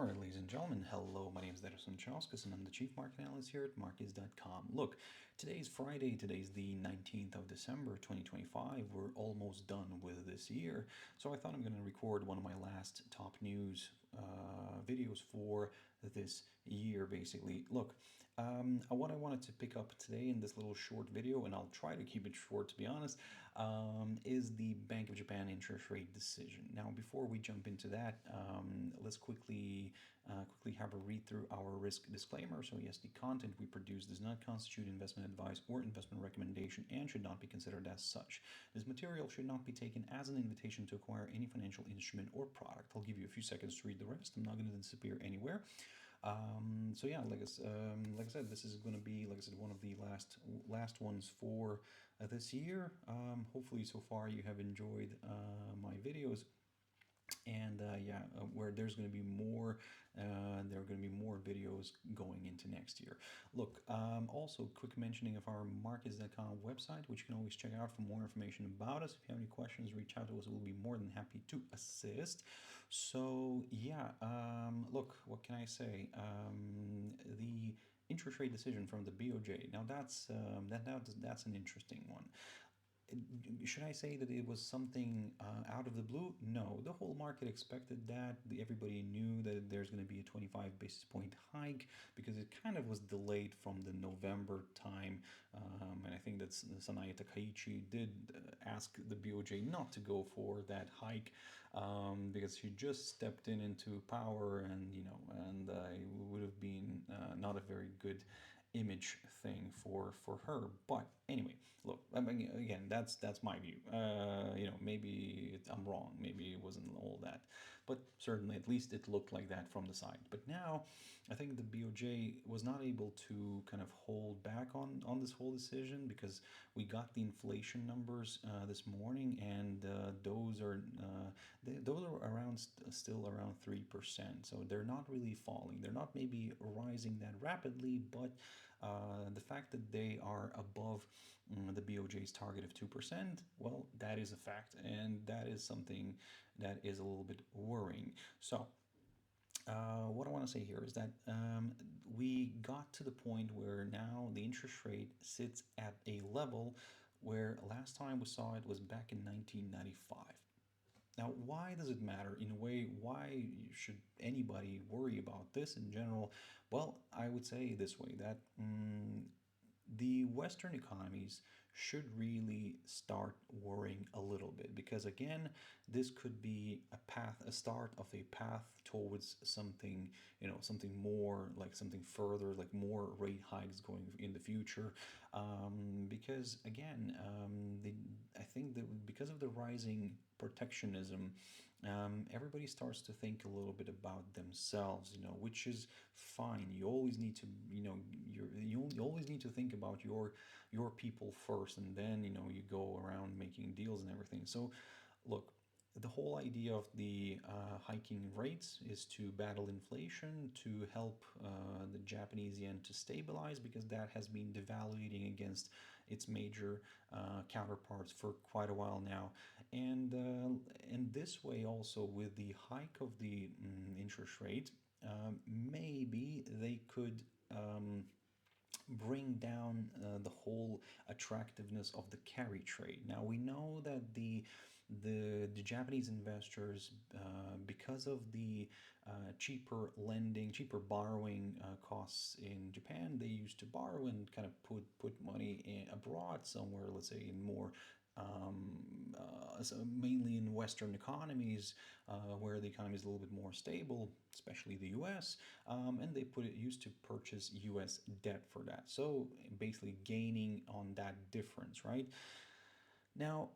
Alright, ladies and gentlemen, hello, my name is Darius Anucauskas and I'm the Chief Market Analyst here at Markets.com. Look, today's Friday, today's the 19th of December 2025. We're almost done with this year, so I thought I'm going to record one of my last top news videos for this year, basically. Look, what I wanted to pick up today in this little short video, and I'll try to keep it short to be honest, is the Bank of Japan interest rate decision. Now, before we jump into that, let's quickly have a read through our risk disclaimer. So yes, the content we produce does not constitute investment advice or investment recommendation and should not be considered as such. This material should not be taken as an invitation to acquire any financial instrument or product. I'll give you a few seconds to read the rest. I'm not going to disappear anywhere. So yeah, like I said, this is going to be, like I said, one of the last ones for this year. Hopefully so far you have enjoyed my videos, and where there's going to be more there are going to be more videos going into next year. Look, also quick mentioning of our Markets.com website, which you can always check out for more information about us. If you have any questions, reach out to us. We'll be more than happy to assist. So yeah, look, what can I say? The interest rate decision from the BoJ. Now that's an interesting one. Should I say that it was something out of the blue? No, the whole market expected that. Everybody knew that there's going to be a 25 basis point hike because it kind of was delayed from the November time. And I think that Sanae Takaichi did ask the BoJ not to go for that hike because she just stepped into power, and it would have been not a very good image thing for her. But anyway, look, I mean, again, that's my view. Maybe I'm wrong, maybe it wasn't all that, but certainly at least it looked like that from the side. But now I think the BoJ was not able to kind of hold back on this whole decision, because we got the inflation numbers this morning, and those are still around 3%. So they're not really falling. They're not maybe rising that rapidly, but the fact that they are above the BoJ's target of 2%, well, that is a fact, and that is something that is a little bit worrying. So what I want to say here is that we got to the point where now the interest rate sits at a level where last time we saw it was back in 1995. Now, why does it matter? In a way, why should anybody worry about this in general? Well, I would say this way, that the Western economies should really start worrying a little bit, because again, this could be a start of a path towards something, something more, like something further, like more rate hikes going in the future. Because again, I think that because of the rising protectionism, everybody starts to think a little bit about themselves, which is fine. You always need to, you always need to think about your people first, and then you go around making deals and everything. So, look. The whole idea of the hiking rates is to battle inflation, to help the Japanese yen to stabilize, because that has been devaluating against its major counterparts for quite a while now. And in this way, also with the hike of the interest rate, maybe they could bring down the whole attractiveness of the carry trade. Now we know that the Japanese investors, because of the cheaper lending, cheaper borrowing costs in Japan, they used to borrow and kind of put money abroad somewhere, let's say in more so mainly in Western economies, where the economy is a little bit more stable, especially the U.S., and they used to purchase U.S. debt for that. So basically gaining on that difference, right? Now,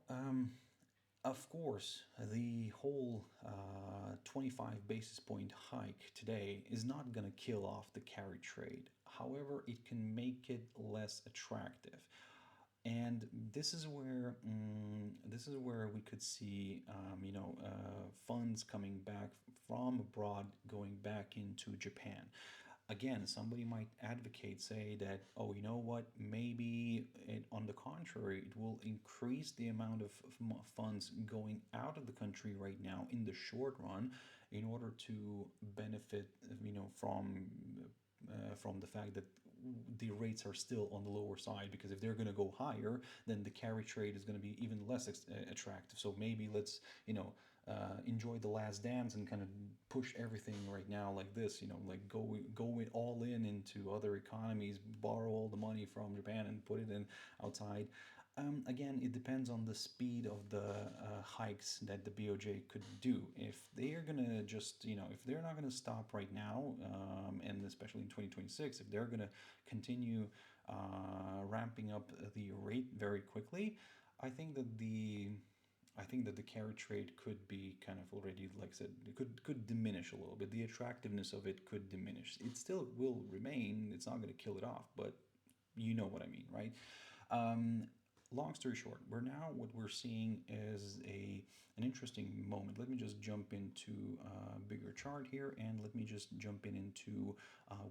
of course, the whole 25 basis point hike today is not going to kill off the carry trade. However, it can make it less attractive. And this is where we could see funds coming back from abroad going back into Japan. Again, somebody might advocate, say that, oh, you know what, maybe on the contrary, it will increase the amount of funds going out of the country right now in the short run, in order to benefit, from the fact that the rates are still on the lower side. Because if they're going to go higher, then the carry trade is going to be even less attractive. So maybe let's, enjoy the last dance and kind of push everything right now like this, like go it all in into other economies, borrow all the money from Japan and put it in outside. Again, it depends on the speed of the hikes that the BoJ could do. If they are gonna just, if they're not gonna stop right now, and especially in 2026, if they're gonna continue ramping up the rate very quickly, I think that the I think that the carry trade could be kind of already, like I said, it could diminish a little bit. The attractiveness of it could diminish. It still will remain. It's not going to kill it off, but you know what I mean, right? Um, Long story short, what we're seeing is a an interesting moment. Let me just jump into a bigger chart here, and let me just jump into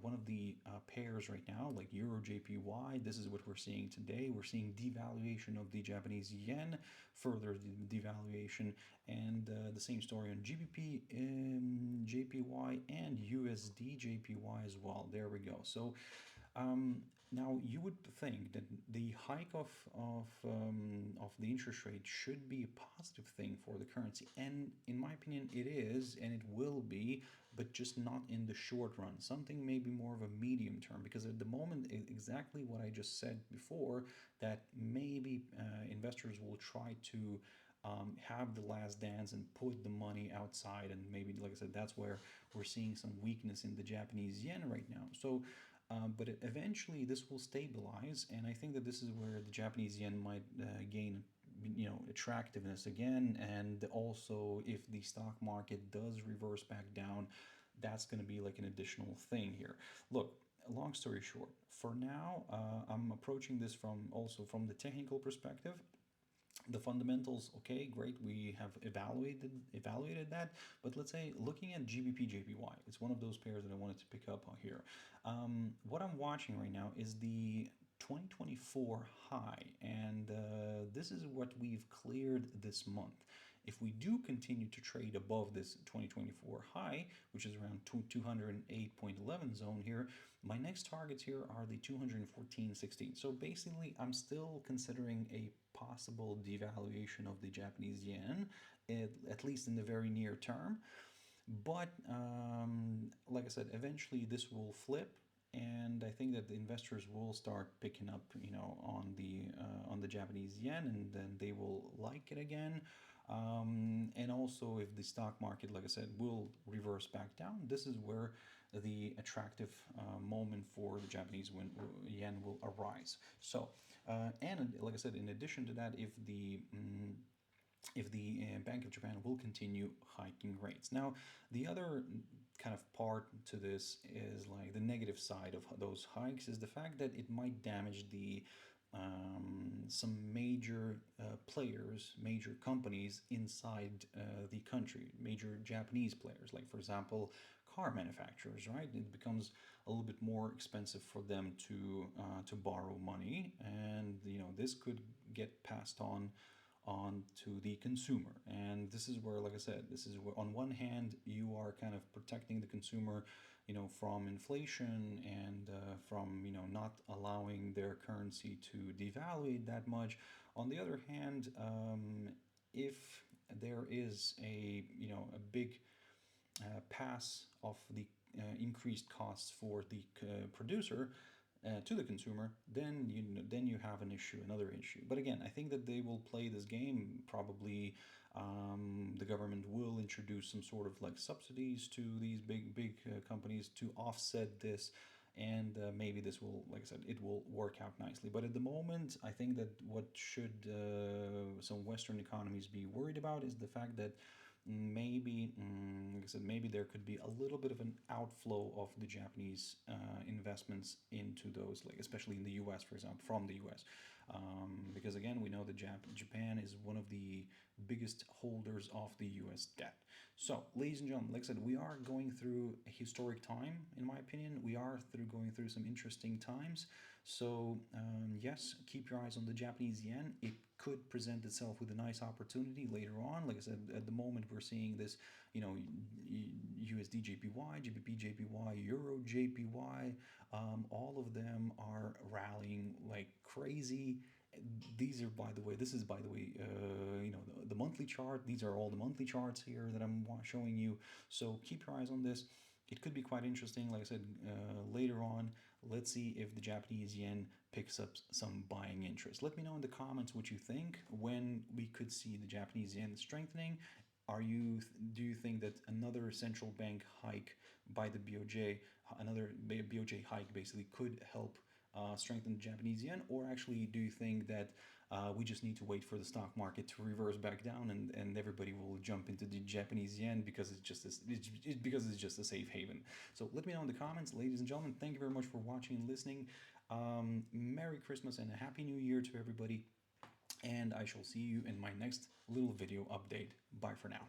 one of the pairs right now, like Euro JPY. This is what we're seeing today. We're seeing devaluation of the Japanese yen, further devaluation, and the same story on GBP, JPY, and USD JPY as well. There we go. So now you would think that the hike of the interest rate should be a positive thing for the currency, and in my opinion, it is, and it will be, but just not in the short run. Something maybe more of a medium term, because at the moment, exactly what I just said before, that maybe investors will try to. Have the last dance and put the money outside, and maybe, like I said, that's where we're seeing some weakness in the Japanese yen right now. So but eventually this will stabilize, and I think that this is where the Japanese yen might gain, attractiveness again. And also, if the stock market does reverse back down, that's going to be like an additional thing here. Look, long story short, for now, I'm approaching this from the technical perspective. The fundamentals, okay, great, we have evaluated that. But let's say, looking at GBP JPY, it's one of those pairs that I wanted to pick up on here. What I'm watching right now is the 2024 high, and this is what we've cleared this month. If we do continue to trade above this 2024 high, which is around 208.11 zone here, my next targets here are the 214.16. So basically, I'm still considering a possible devaluation of the Japanese yen, at least in the very near term. But like I said, eventually this will flip, and I think that the investors will start picking up, on the Japanese yen, and then they will like it again. And also, if the stock market, like I said, will reverse back down, this is where the attractive moment for the Japanese yen will arise. So, and like I said, in addition to that, if the Bank of Japan will continue hiking rates. Now, the other kind of part to this is, like, the negative side of those hikes is the fact that it might damage some major players, major companies inside the country, major Japanese players, like, for example, car manufacturers, right? It becomes a little bit more expensive for them to borrow money, and this could get passed on to the consumer. And this is where, like I said, this is where, on one hand, you are kind of protecting the consumer, from inflation, and from, not allowing their currency to devalue that much. On the other hand, if there is a big pass of the increased costs for the producer to the consumer, then you have an issue, another issue. But again, I think that they will play this game. Probably, the government will introduce some sort of, like, subsidies to these big companies to offset this, and maybe this will, like I said, it will work out nicely. But at the moment, I think that what should some Western economies be worried about is the fact that maybe, like I said, maybe there could be a little bit of an outflow of the Japanese investments into those, like, especially in the U.S., for example, from the U.S. Because again, we know that Japan is one of the biggest holders of the U.S. debt. So, ladies and gentlemen, like I said, we are going through a historic time, in my opinion. We are going through some interesting times. So yes, keep your eyes on the Japanese yen. It could present itself with a nice opportunity later on. Like I said, at the moment we're seeing this, USD JPY, GBP JPY, Euro JPY. All of them are rallying like crazy. These are, by the way, this is, by the way, the monthly chart. These are all the monthly charts here that I'm showing you. So keep your eyes on this. It could be quite interesting. Like I said, later on, let's see if the Japanese yen picks up some buying interest. Let me know in the comments what you think, when we could see the Japanese yen strengthening. Do you think that another central bank hike by the BoJ, another BoJ hike basically could help strengthen the Japanese yen, or actually do you think that we just need to wait for the stock market to reverse back down, and everybody will jump into the Japanese yen because because it's just a safe haven? So let me know in the comments, ladies and gentlemen. Thank you very much for watching and listening. Merry Christmas and a Happy New Year to everybody, and I shall see you in my next little video update. Bye for now.